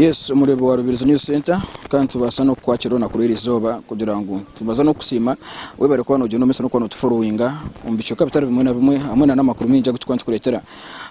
Yes, umurebo wa Rubirizi News Center kandi tubasa no kwakira na kuri rizoba kugira ngo tubaza no kusima webare kwa no mese no kwa no tufollowinga umbicho kapitali bimwe na bimwe hamwe na makuru minja gutwanje kuretera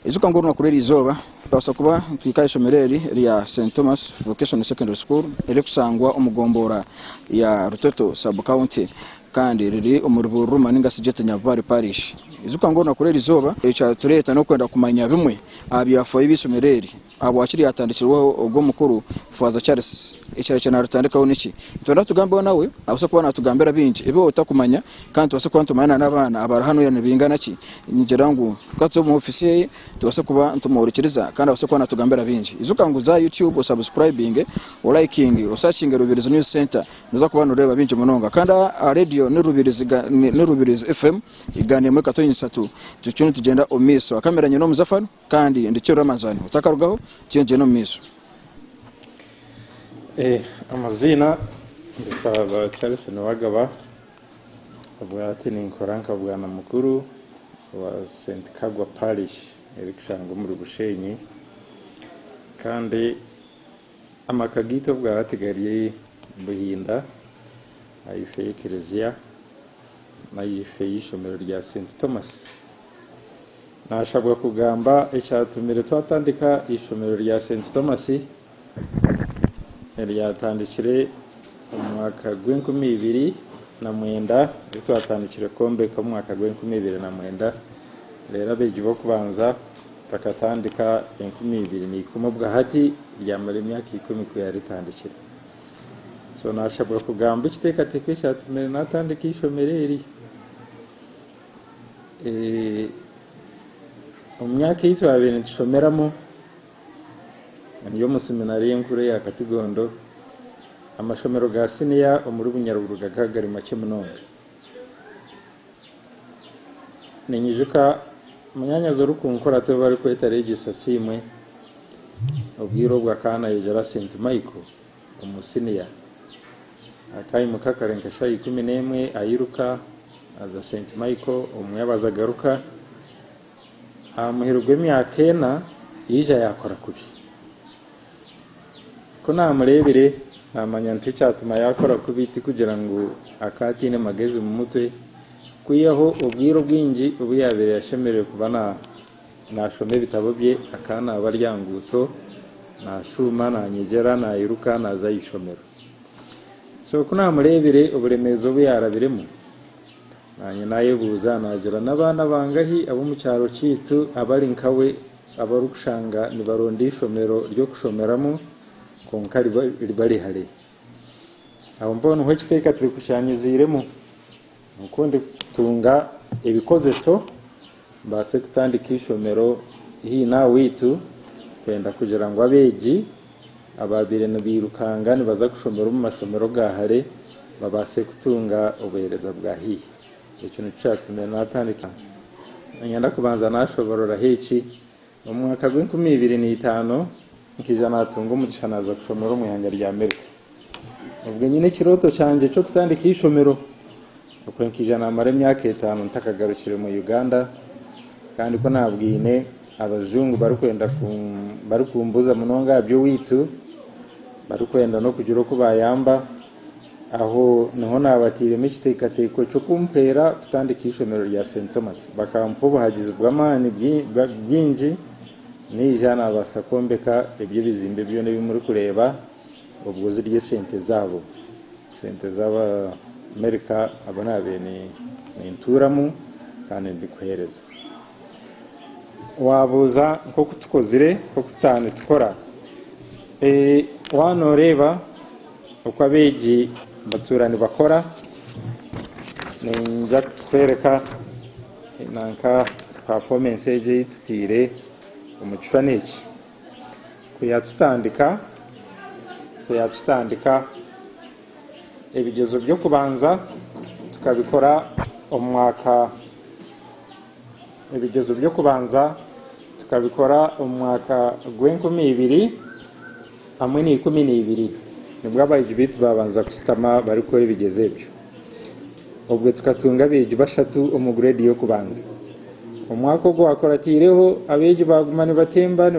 izuka ngoro na kuri rizoba basa kuba twika Eishomero ya St Thomas Vocational Secondary School iri kusangwa umugombora ya Rutoto Sub County kandi riri umurebo rumaninga sijete nyabari parish izuka ngoro na kuri rizoba echa tureta no kwenda kumanya bimwe abyafoye Eishomero abo akiri yatandikirwa ubwo mukuru Faza Charles icyari cyane rutandikaho niki tonda tugambeho nawe abasa kuba natugambera binje ibe utakumanya kandi tubase kuba ntumana n'abana abara hano ya nibingana ki ngira ngo kwatso mu office ye tubase kuba ntumurikiriza kandi abase kuba natugambera binje izuka ngo za YouTube subscribing o liking o searching Rubirizi News Center nuza kuba nureba binje munonga kandi radio ni Rubirizi FM igane mu 13 tucyone tugenda omiso akameranye no muzafano kandi ndicyo Ramazani utakarugaho cyenje no miso amazina Faza Charles Nwagaba abwati ni nkoranka bwana mukuru wa St Kagwa Parish erikshango muri Bushenyi kandi amakagito bwatigariye Buhinda ayife Eklezia na yife Eishomero rya St Thomas nashabwa kugamba icyatumire twatandika Eishomero rya St Thomas ryatandikire umwaka gw'2020 na mwenda twatandikire Kombeka mu mwaka gw'2020 na mwenda rero abegibo kubanza takatandika 2020 ni kumubwa hati ryamara imyaka 10 ko yaritandikire so nashabwa kugamba ikiteka teke cyatumire natandika Eishomero umyaka yitwabene Eishomeramo niyo museminari y'enkuru ya Katigondo amashomero ga senior umuri Bunyarubuga gagari make munonga ninyijuka munyanya zo rukunkora te bari kweta regisa simwe ubwiro bwa kana yegera St Michael umusenior akayi mukakarenka shayi 11 ayiruka aza St Michael umwe garuka amuhirugwe myakena yija yakora kubi kuna murebere namanya nticatuma yakora kubiti kugira ngo akatine magezi mu mutwe kuyaho ubwiro bwinji ubuyabere yashemereye kubana nashome bitabo bye akana abaryanguto na shuma na nyegera na iruka na za Eishomero so kuna murebere uburemezo buyarabiremo nanye naye buza nagira nabana bangahi abo mu cyaro citu abari nkawe abarukushanga ni baronde Eishomero ryo kushomeramo konkari bari hare aho mbona ho kiteka turi kushanyiziremo ukundi tunga ibikozeso base kutandika Eishomero hina witu kwenda kugira ngo abeji ababire nabirukanga nibaza kushomera mu mashomero gahare babase kutunga ubuhereza bwahiye ikintu cyatumye natandika nyanda kubanza nashoborora heki mu mwaka w'2025 nkijana tungo mugishanaza kushomera mu yanga rya Amerika ubwo nyine kiroto cyanje cyo kutandika Eishomero uko nkijana amare myaka 5 ntakagarukire mu Uganda kandi ko nabwine abazungu bari kumbuza munonga byo witu bari kwenda no kugira ko bayamba aho niho nabatire mikitekateko cyo kumpera kutandika Eishomero rya St Thomas bakampo bahagize bw'amani byinji ni jana abasa Kombeka ibyo bizimbe byo ne bimuri kureba ubwo zirye sente zabo sente zaba Amerika abana bene n'inturamu kandi ndikuhereza wabuza ko kutukozire ko kutane tukora wanoreba uko abeji baturani bakora ninja kwereka nanka performance ye tutire umucwa niki kuyatutandika ebigezo byo kubanza tukabikora umwaka ebigezo byo kubanza tukabikora umwaka gw'2020 hamwe ni 12 nibwo abaje bitu babanza kusitama bari ko bigeze byo ubwo tukatunga beje bashatu umugrade yo kubanza umwaka gwo akoratireho abeje bagumane batemba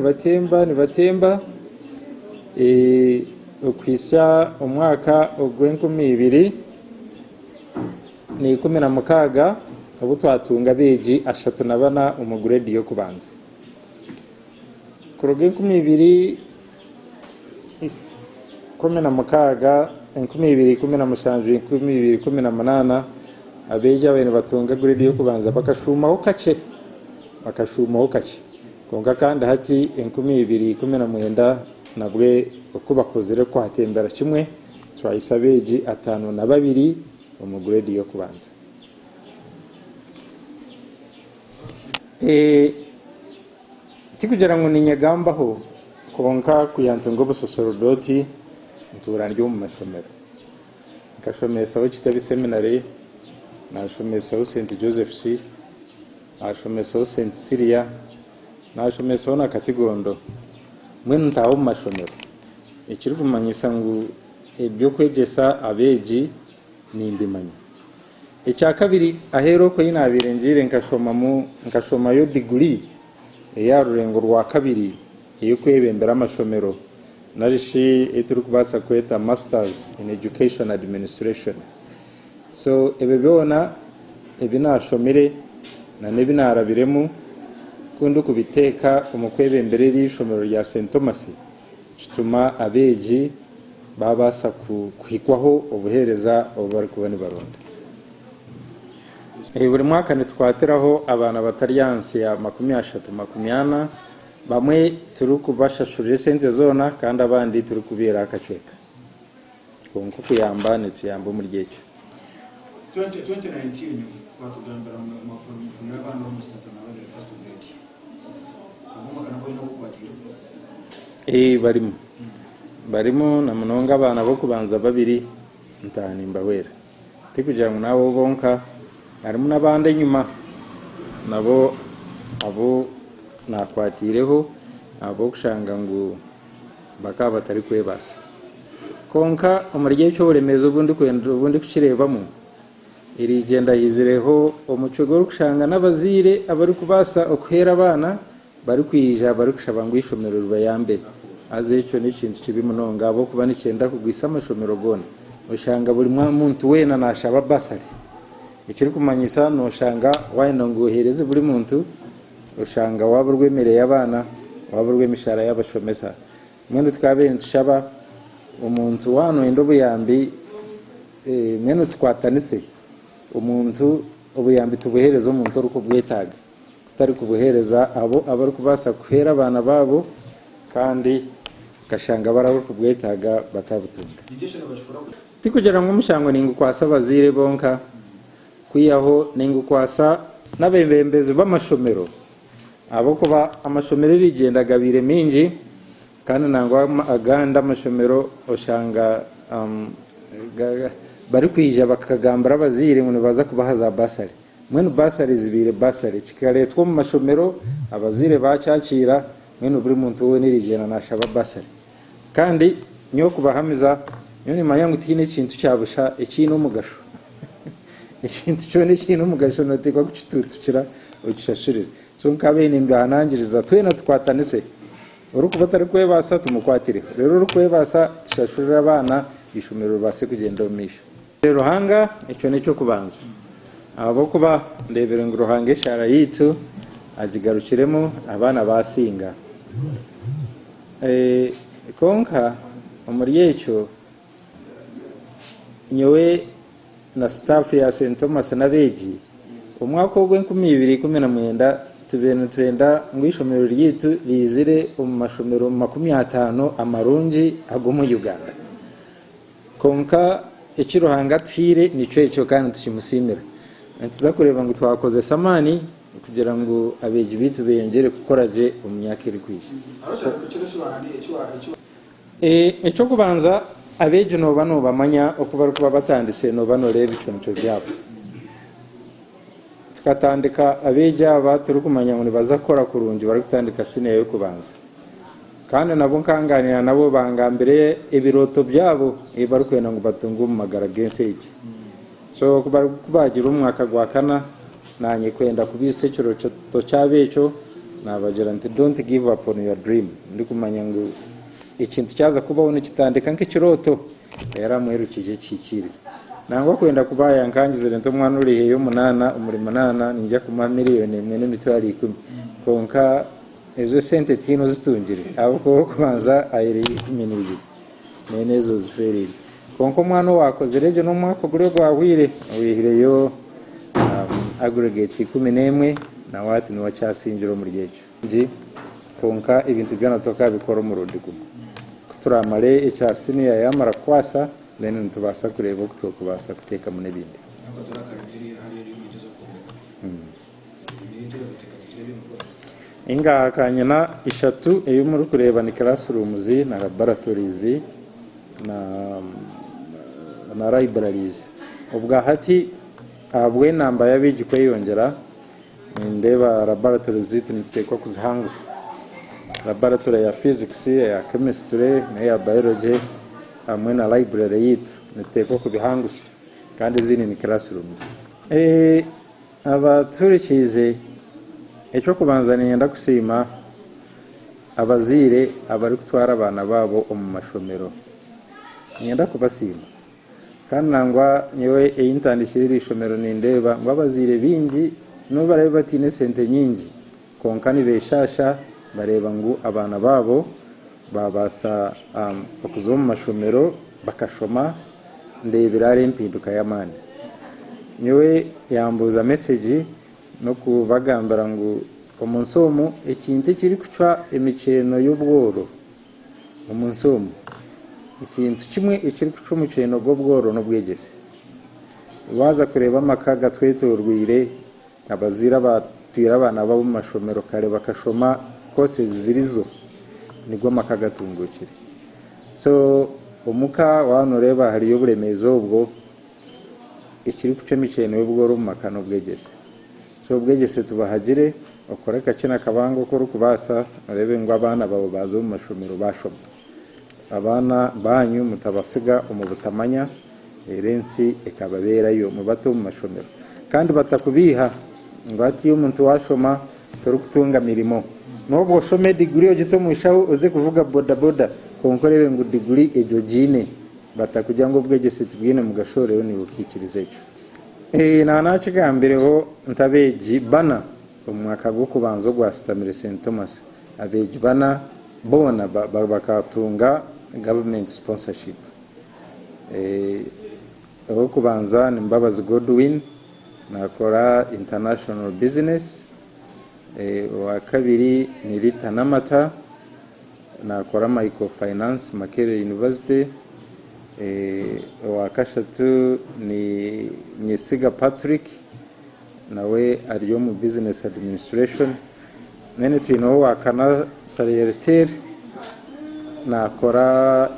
ukwisa umwaka ogw'enkumi 2016 ubu twatunga beji 34 umuguredi yo kubanza kuroge 2016 2017 abeji abene batunga guredi yo kubanza bakashumaho kace konka kandi hati 2019 nabwe uko bakozere ko hatembera kimwe twayisabeji 52 umuguredi yo kubanza tikugira ngo ninyagambaho konka kuyantunga busosorodoti nturandyo mu mashomero nkashomesa kitabi seminary nashomesa St Joseph's nashomesa St Cyria nashomesa na Katigondo mwene ntaho mu mashomero ikiri kumanyisa ngo ebyo kwegesa abeji nimbimanya icya kabiri ahero ko yinabire njire nkashoma yo degree ya rurengo rwa kabiri iyo kwebembera amashomero narishi eturu kubasa kweta masters in education administration so ebebona ebinashomere na nebinarabiremu kundu kubiteka umukwebembere y'ishomero ya St Thomas kituma abeji babasa kuhikwaho ubuhereza bari kubona baronda buri mwaka nitwateraho abana bataryansi ya 30 bamwe turi kubashashurira sente zona kandi abandi turi kubira akacweka konko kuyamba nituyamba muri gihe 2019 batugambira mu mafumu y'abana bo mu state na bari first grade abuma kana boino kubatira barimo na munonga abana bo kubanza babiri ntani mbawera tikugira ngo nabo bonka harimo nabande nyuma nabo abo nakwatireho abo kushanga ngo bakaba batari kwebasa konka umurye cyo buremezo ubundi kukirebamo iri genda yizireho umuco gwo kushanga n'abazire abari kubasa okuhera abana bari kwija bari kushaba ngo ishomero rubayambe azecho n'ikintu kibi munonga abo kuba n'icenda kugwisa amashomero gona ushanga buri muntu wena nashaba basari ikiri kumanyisa no shanga wayino ngohereze buri muntu ushanga waburwemereye abana waburwemishara y'abashomesa mwene twabenshaba umuntu wano indobo yambi mwene twatanise umuntu ubuyambi tubuhereza umuntu uri kubwetaga kutari kubuhereza abo abari kubasa kuhera abana babo kandi gashanga baraburi kubwetaga batabutunga tikugira ngo mushango ningu kwasa bazire bonka kuyaho ningu kwasa nabembembezi b'amashomero abo kuba amashomero rigenda gabire minji kandi nangwa aganda amashomero oshanga bari kwija bakagambara bazire ngo baza kubahaza basari mwene basari zibire basari kikaretwa mu mashomero abazire bacakira mwene buri muntu we nirigena nashaba basari kandi nyo kubahamiza nyoni mayangu tine kintu cyabusha ikintu mugasho ikintu cyo ni kintu mugasho notekwa kucitutukira ukishashurira so nkabene mbanangiriza twena twatanise uruko batari kwebasa tumukwatire rero urukwebasa tushashurira abana ishumiro base kugenda umisha rero hanga icyo nicyo kubanza abo kuba ndebere ngo ruhange shara yitu ajigarukiremo abana basinga konka umuri yecho nyowe na staff ya St Thomas na beji umwaka w'2019 tubene twenda ngwishomero ryitu rizire mu mashomero 50 amarungi agomo Uganda konka ikiruhanga twire nico cyo kandi tukimusimira ntiza kureba ngo twakoze samani kugira ngo abeji bitu beyongere gukoraje umyaka iri kwisha icyo kubanza abeji no bamanya okuba kuba batandise no banoreba iconco byabo tukatandika abeja baturi kumanya ngo bazakora kurungi bari gutandika sine yo kubanza kandi nabo nkanganira nabo bangambere ibiroto byabo bari kwena ngo batungu mu magara genseje so kubagira umwaka gwa kana nanye kwenda kubisekero to cyabecho nabagira nti don't give up on your dream ndi kumanya ngo ikintu cyaza kubaho nikitandika nk'ikiroto yaramwerukije kikiri nangwa kwenda kubaya nkangize rento mwana urihe yo munana umuri munana ninjya kuma miliyoni imwe n'imitwaro 10 konka ezo sente tino zitungire abo ko kubanza ayiri 12 nenezo ziferi konko mwana wakoze rejo no mwako gure gwahwire wihireyo aggregate 11 na wati ni wacasinjiro muri gejo nji konka ibintu byanatoka bikora mu rundi kuturamare icyasini yamara kwasa nene ntubasa kureba kutokubasa guteka mu nebindi inga kanyana 3 eyo muri kureba ni classrooms na laboratories na libraries ubwa hati abwe namba yabiji kweyongera ndeba laboratories zitekwa kuzihangusa laboratory ya physics ya chemistry na ya biology amwe na library yitu nitekwa kubihangusa kandi zini ni classrooms abaturikize echo kubanza niyenda kusima abazire abari kutwara abana babo mu mashomero niyenda kubasima kandi nangwa nyewe intandikirira ishomero nindeba ngo abazire bingi no bareba batine sente nyingi konkani beshasha bareba ngo abana babo babasa bakuzo mu mashomero bakashoma ndebirare mpinduka y'amani nyewe yambuza message no kubagambara ngo umunsomo ikintu kiri kuca emiceno y'ubworo umunsomo ikintu kimwe ikiri kuca umukeno bw'ubworo no bwegese waza kureba amakaga twetorwire abazira batwira abana babo mu mashomero kare bakashoma kose zirizo nigwa makaga tungukire so umuka wanureba hari y'uburemezo ubwo ikiri kuca emiceno y'ubworo mu makano bwegese so bwegese tubahagire okoreka kina kabango ko rukubasa arebe ngo abana babo bazo mu mashomero bashoma abana banyu mutabasiga umubutamanya erensi ekababerayo mu bato mu mashomero kandi batakubiha ngo ati umuntu washoma torukutunga mirimo nobwo shome degree ogito mushaho uze kuvuga boda boda konkorebe ngo degree ejogine batakujya ngo bwegese tubwine mu gashorero ni bukikirize cyo nanachigambire ho ntabeji bana umwaka gwo kubanzo gwa Stamire St Thomas abeji bana bona bakatunga government sponsorship aho kubanza ni Mbabazi Godwin nakora international business wa kabiri ni Rita Namata nakora microfinance Makerere University wa kashatu ni Nyesiga Patrick nawe ariyo mu business administration nene twino wa kana salariateur nakora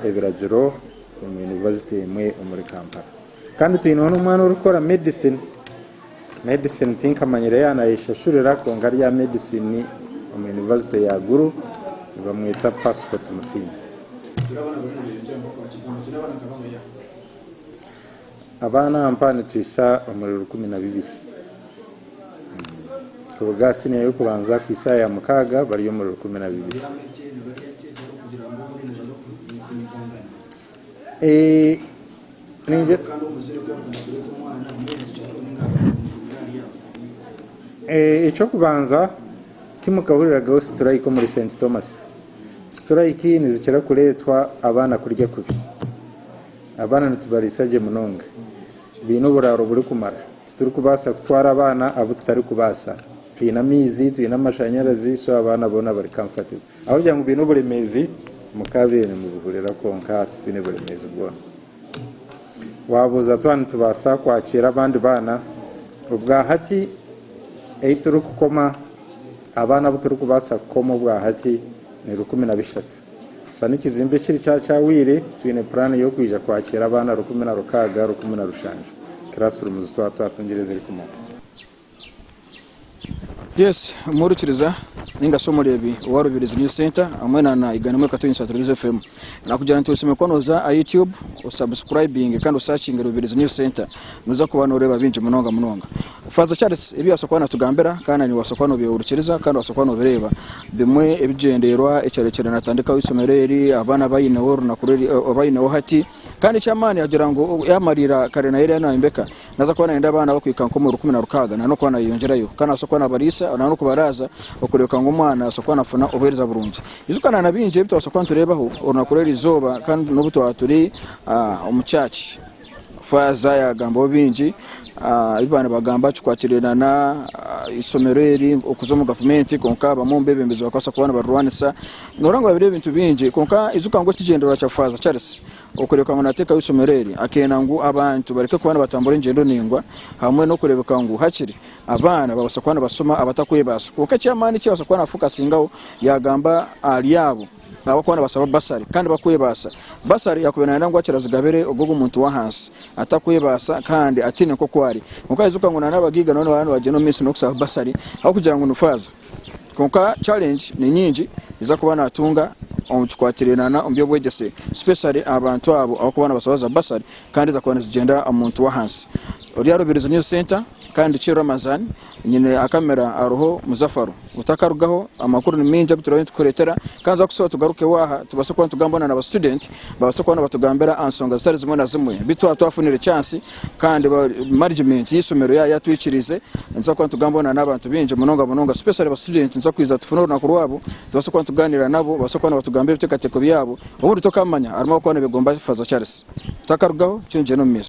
ebirajiro mu university mwe muri Kampala kandi twino n'umwana urukora medicine think amanyere yana yishashurira konga rya medicine mu university ya Guru bamwita passport Musinyi abana ampane twisa umuriro 12 kubugasi niyo kubanza kwisa ya mukaga bari yo umuriro 12 ninje ico kubanza timu kahurira go strike muri St Thomas strike nizikira kuretwa abana kurya kubi abana ntibarisaje munonga bino buraro buri kumara turi kubasa kutwara abana abutari kubasa twina mizi twina mashanyarazi so abana bona bari comfortable aho byangu bino buremezi mukabene mu bugurira konka twine buremezi ubwo wabuza twana tubasa kwakira abandi bana ubwa hati eituru kukoma abana buturi kubasa komo bwa hati ni 13 sani kizimbe kiri cyawire twine plan yo kwija kwakira abana 10 rushanje classroom zitwa twatungireze rikumo Yes, murukiriza ninga somo lebi warubiriza News Center amwena na iganimwe katuyinsa Television FM nakujana tuseme konoza a YouTube usubscribing kandi searching rubiriza News Center muza kubana ureba binje munonga Faza Charles ebi wasokwana tugambera kana ni wasokwana byo urukiriza kandi wasokwana bireba bimwe ebigenderwa ecyarekera natandika Eishomero eri abana bayine woru na kureri abayine hati kandi cyamani agira ngo yamarira kare na eri na imbeka naza kubana enda abana bakwikanko mu 16 na no kubana yongerayo kana wasokwana barisa na no kubaraza okureka ngo umwana wasokwana afuna obereza burungi izukana nabinje bito wasokwana turebaho oruna kureri zoba kandi nobuto aturi umucaci Faza ya gambo binji ibana bagamba cyukwakirana Eishomero eri okuzomu government konka bamombe bembezo bakasa kubana barwanisa norango babire bintu binji konka izuka ngo kigendera cya Faza Charles okureka ngo nateka Eishomero eri akena ngo abantu bareke kubana batambura ingendo ningwa hamwe no kurebeka ngo hakiri abana babasa kubana basoma abatakuye basa konka cyamani cyabasa kubana afuka singaho yagamba aliyabo abakwana basaba basari kandi bakuye basa basari yakubena nangwa kirazigabere ogogo umuntu wa hansi atakuye basa kandi atine ko kwari mukayizuka ngo nabagiga none abantu bageno minsi no kusaba basari aho kugira ngo nufaza konka challenge ni nyingi iza kubana atunga omuchikwatirana ombyo bwegese especially abantu abo akubana basabaza basari kandi za kubana zigenda umuntu wa hansi Oriaro Biriza News Center kandi cyo Ramazan nyine akamera aroho Muzafaru utakarugaho amakuru ni minja gutura tukuretera kanza kusoba tugaruke waha tubase kwa tugambana na ba student babase kwa batugambera ansonga zitari zimwe na zimwe bitu atwafunire chance kandi management y'Eishomero yatwikirize nza kwa tugambana n'abantu binje munonga especially ba student nza kwiza tufunura na kurwabo tubase kwa tuganira nabo base kwa batugambira bitekateko byabo ubundi tokamanya arimo kwa begomba Faza Charles utakarugaho cyo nje no miss